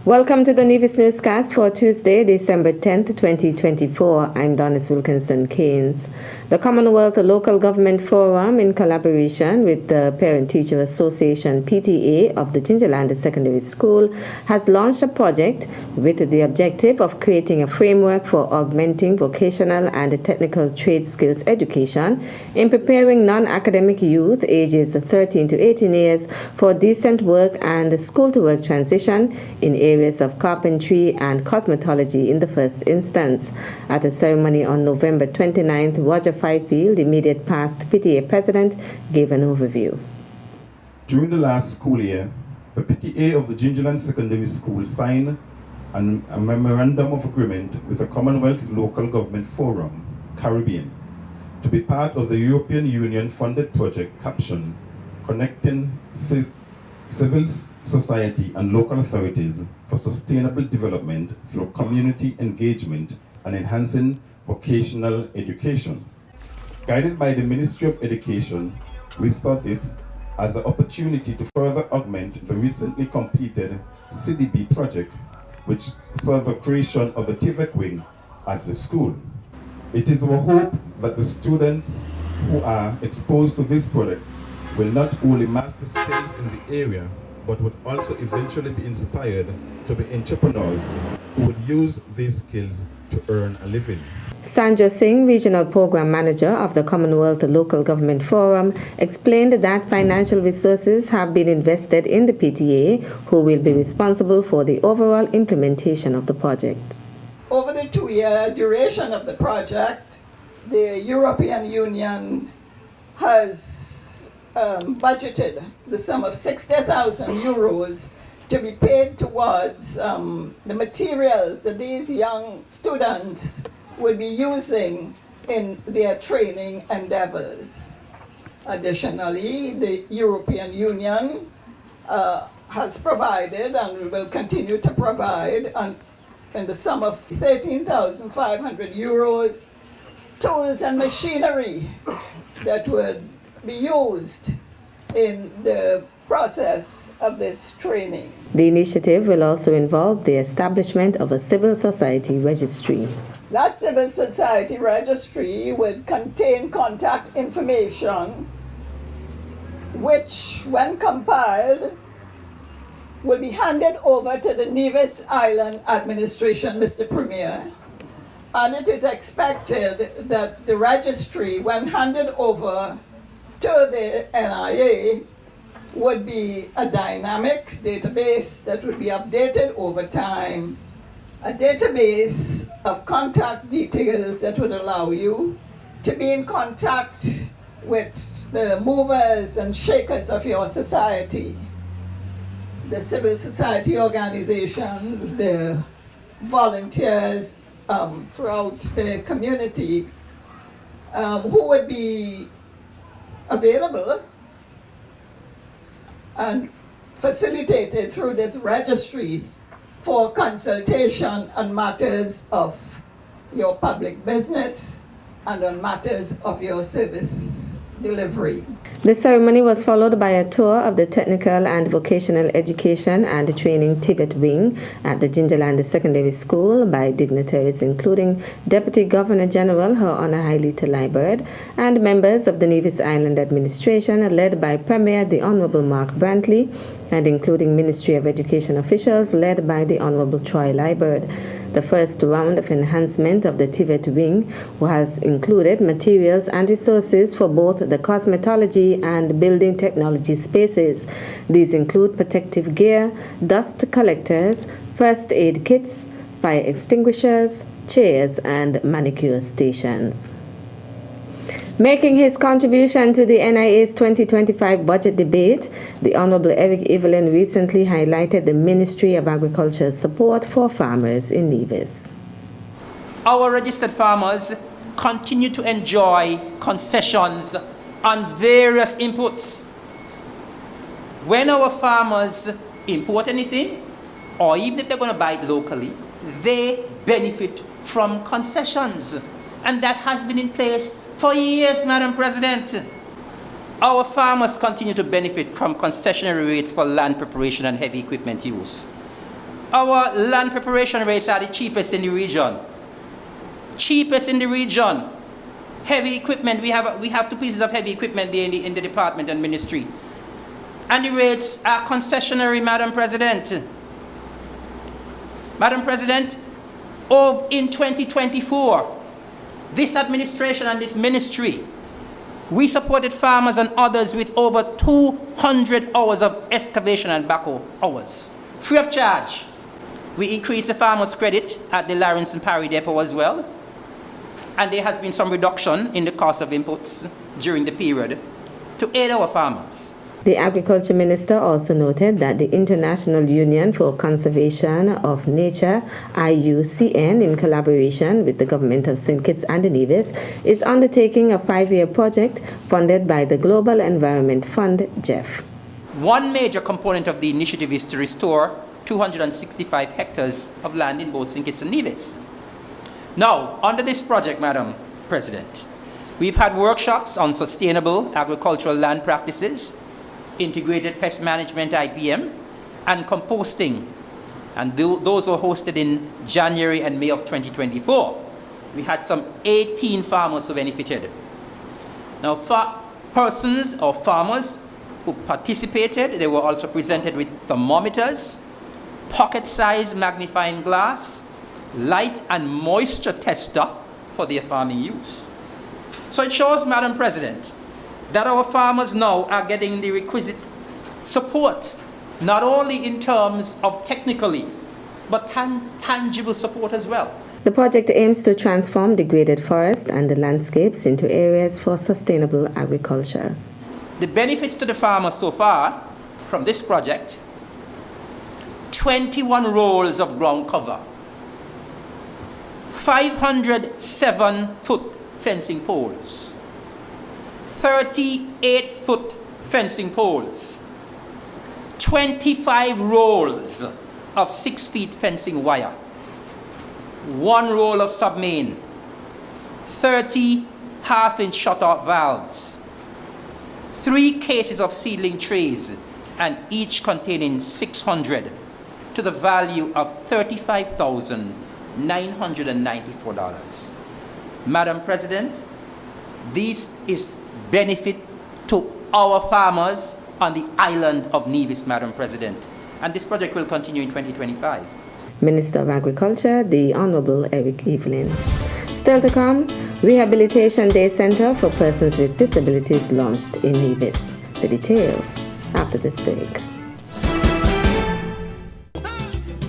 Welcome to the Nevis Newscast for Tuesday, December 10th, 2024. I'm Donis Wilkinson Keynes. The Commonwealth Local Government Forum, in collaboration with the Parent Teacher Association PTA of the Gingerland Secondary School, has launched a project with the objective of creating a framework for augmenting vocational and technical trade skills education in preparing non-academic youth ages 13 to 18 years for decent work and school-to-work transition in areas of carpentry and cosmetology in the first instance. At a ceremony on November 29th, Roger Fifield, immediate past PTA president, gave an overview. During the last school year, the PTA of the Gingerland Secondary School signed a memorandum of agreement with the Commonwealth Local Government Forum, Caribbean, to be part of the European Union funded project captioned Connecting Civil Society and Local Authorities for Sustainable Development through Community Engagement and Enhancing Vocational Education. Guided by the Ministry of Education, we saw this as an opportunity to further augment the recently completed CDB project, which saw the creation of the TVET wing at the school. It is our hope that the students who are exposed to this project will not only master skills in the area, but would also eventually be inspired to be entrepreneurs who would use these skills to earn a living. Sanjay Singh, Regional Program Manager of the Commonwealth Local Government Forum, explained that financial resources have been invested in the PTA, who will be responsible for the overall implementation of the project. Over the 2-year duration of the project, the European Union has budgeted the sum of 60,000 euros to be paid towards the materials that these young students would be using in their training endeavors. Additionally, the European Union has provided and will continue to provide in the sum of 13,500 euros tools and machinery that would be used in the process of this training. The initiative will also involve the establishment of a civil society registry. That civil society registry would contain contact information which, when compiled, will be handed over to the Nevis Island Administration, Mr. Premier. And it is expected that the registry, when handed over to the NIA, would be a dynamic database that would be updated over time. A database of contact details that would allow you to be in contact with the movers and shakers of your society, the civil society organizations, the volunteers throughout the community who would be available and facilitated through this registry for consultation on matters of your public business and on matters of your service delivery. The ceremony was followed by a tour of the Technical and Vocational Education and Training TVET wing at the Gingerland Secondary School by dignitaries including Deputy Governor General Her Honor Hailita Liburd and members of the Nevis Island Administration led by Premier the Honorable Mark Brantley and including Ministry of Education officials led by the Honorable Troy Liburd. The first round of enhancement of the TVET wing has included materials and resources for both the cosmetology and building technology spaces. These include protective gear, dust collectors, first aid kits, fire extinguishers, chairs, and manicure stations. Making his contribution to the NIA's 2025 budget debate, the Honorable Eric Evelyn recently highlighted the Ministry of Agriculture's support for farmers in Nevis. Our registered farmers continue to enjoy concessions on various inputs. When our farmers import anything, or even if they're going to buy it locally, they benefit from concessions. And that has been in place for years, Madam President. Our farmers continue to benefit from concessionary rates for land preparation and heavy equipment use. Our land preparation rates are the cheapest in the region. Cheapest in the region. Heavy equipment, we have 2 pieces of heavy equipment there in the department and ministry. And the rates are concessionary, Madam President. Madam President, in 2024, this administration and this ministry, we supported farmers and others with over 200 hours of excavation and backhoe hours, free of charge. We increased the farmers' credit at the Lawrence and Parry depot as well. And there has been some reduction in the cost of inputs during the period to aid our farmers. The Agriculture Minister also noted that the International Union for Conservation of Nature, IUCN, in collaboration with the government of St. Kitts and Nevis, is undertaking a 5-year project funded by the Global Environment Fund, GEF. One major component of the initiative is to restore 265 hectares of land in both St. Kitts and Nevis. Now, under this project, Madam President, we've had workshops on sustainable agricultural land practices, integrated pest management IPM, and composting. And those were hosted in January and May of 2024. We had some 18 farmers who benefited. Now, persons or farmers who participated, they were also presented with thermometers, pocket-sized magnifying glass, light and moisture tester for their farming use. So it shows, Madam President, that our farmers now are getting the requisite support, not only in terms of technically, but tangible support as well. The project aims to transform degraded forests and the landscapes into areas for sustainable agriculture. The benefits to the farmers so far from this project: 21 rolls of ground cover, 507-foot fencing poles, 38-foot fencing poles, 25 rolls of 6-feet fencing wire, 1 roll of submain, 30 half-inch shutoff valves, 3 cases of seedling trays, and each containing 600 to the value of $35,994. Madam President, this is benefit to our farmers on the island of Nevis, Madam President. And this project will continue in 2025. Minister of Agriculture, the Honorable Eric Evelyn. Still to come, Rehabilitation Day Center for Persons with Disabilities launched in Nevis. The details after this break.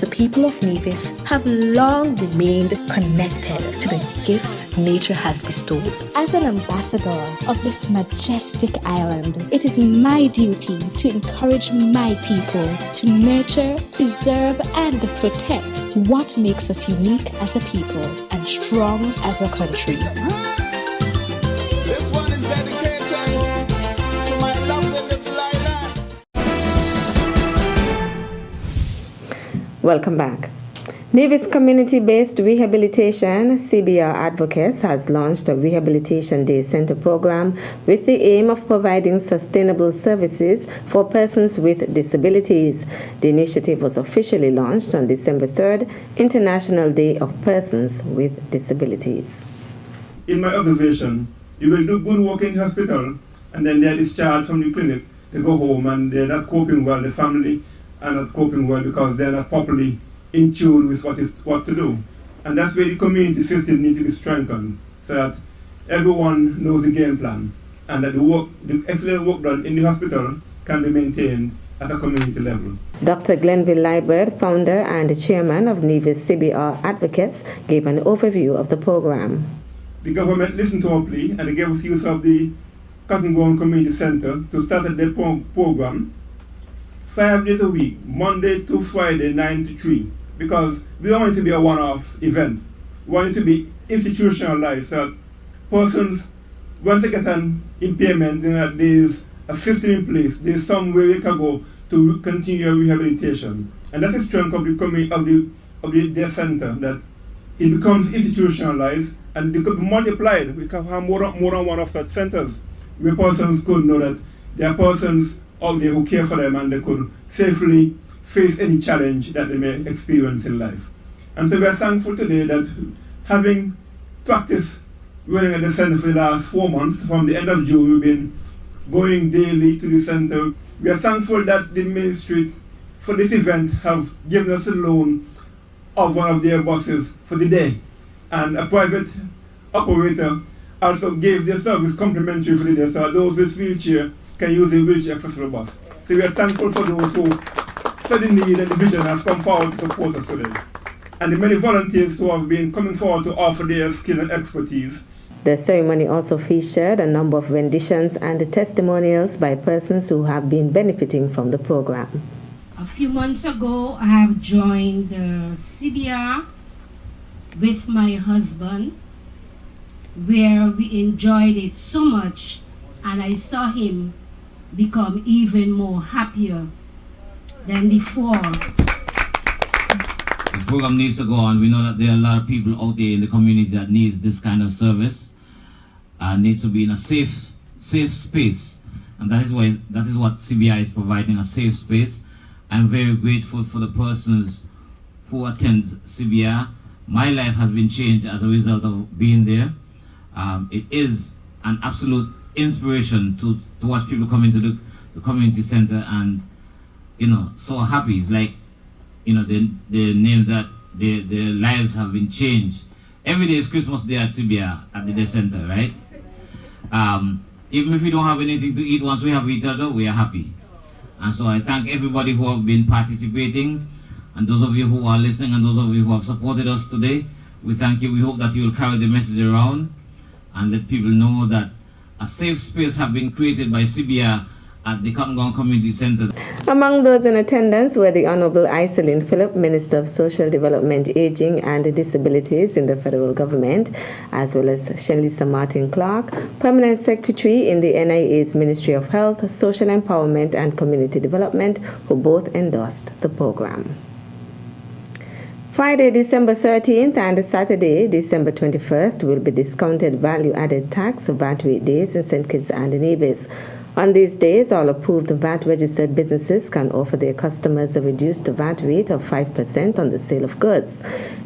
The people of Nevis have long remained connected to the gifts nature has bestowed. As an ambassador of this majestic island, it is my duty to encourage my people to nurture, preserve, and protect what makes us unique as a people and strong as a country. This one is dedicated to my lovely little island. Welcome back. Nevis Community-Based Rehabilitation CBR Advocates has launched a Rehabilitation Day Center program with the aim of providing sustainable services for persons with disabilities. The initiative was officially launched on December 3rd, International Day of Persons with Disabilities. In my observation, you will do good work in the hospital and then they are discharged from the clinic. They go home and they're not coping well. The family are not coping well because they're not properly in tune with what to do. And that's where the community system needs to be strengthened so that everyone knows the game plan and that the excellent work done in the hospital can be maintained at a community level. Dr. Glenville Liebert, founder and chairman of Nevis CBR Advocates, gave an overview of the program. The government listened to our plea and they gave us use of the Cotton Ground Community Center to start their program 5 days a week, Monday to Friday, 9 to 3, because we don't want it to be a one-off event. We want it to be institutionalized, so that persons, once they get an impairment, then there's a system in place, there's somewhere you can go to continue rehabilitation. And that is the strength of their center, that it becomes institutionalized and it could be multiplied. We can have more than one of such centers where persons could know that there are persons out there who care for them and they could safely face any challenge that they may experience in life. And so we are thankful today that having practiced running at the center for the last 4 months, from the end of June, we've been going daily to the center. We are thankful that the ministry for this event have given us a loan of one of their buses for the day. And a private operator also gave their service complimentary for the day, so those with wheelchair can use the wheelchair accessible bus. So we are thankful for those who saw the need and the vision has come forward to support us today. And the many volunteers who have been coming forward to offer their skill and expertise. The ceremony also featured a number of renditions and testimonials by persons who have been benefiting from the program. A few months ago, I have joined the CBR with my husband, where we enjoyed it so much, and I saw him become even more happier than before. The program needs to go on. We know that there are a lot of people out there in the community that needs this kind of service. Needs to be in a safe space, and that is what CBI is providing, a safe space. I'm very grateful for the persons who attend CBR. My life has been changed as a result of being there. It is an absolute inspiration to watch people come into the community center and, so happy. It's like, the name that their lives have been changed. Every day is Christmas Day at CBR, at the day center, right? Even if we don't have anything to eat, once we have each other, we are happy. And so I thank everybody who have been participating, and those of you who are listening, and those of you who have supported us today. We thank you. We hope that you will carry the message around and let people know that a safe space has been created by CBR at the Cottongown Community Center. Among those in attendance were the Honorable Iselin Phillip, Minister of Social Development, Aging and Disabilities in the federal government, as well as Shelisa Martin Clark, Permanent Secretary in the NIA's Ministry of Health, Social Empowerment and Community Development, who both endorsed the program. Friday, December 13th and Saturday, December 21st will be discounted value-added tax VAT rate days in St. Kitts and Nevis. On these days, all approved VAT-registered businesses can offer their customers a reduced VAT rate of 5% on the sale of goods.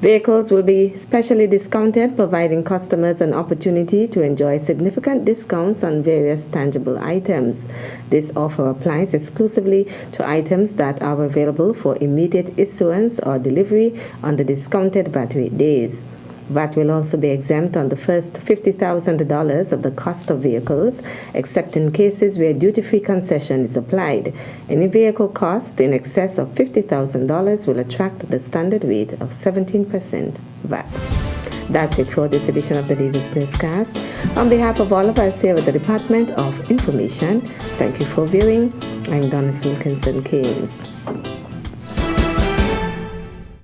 Vehicles will be specially discounted, providing customers an opportunity to enjoy significant discounts on various tangible items. This offer applies exclusively to items that are available for immediate issuance or delivery on the discounted VAT rate days. VAT will also be exempt on the first $50,000 of the cost of vehicles, except in cases where duty-free concession is applied. Any vehicle cost in excess of $50,000 will attract the standard rate of 17% VAT. That's it for this edition of the Nevis Newscast. On behalf of all of us here at the Department of Information, thank you for viewing. I'm Donna Wilkinson Keynes.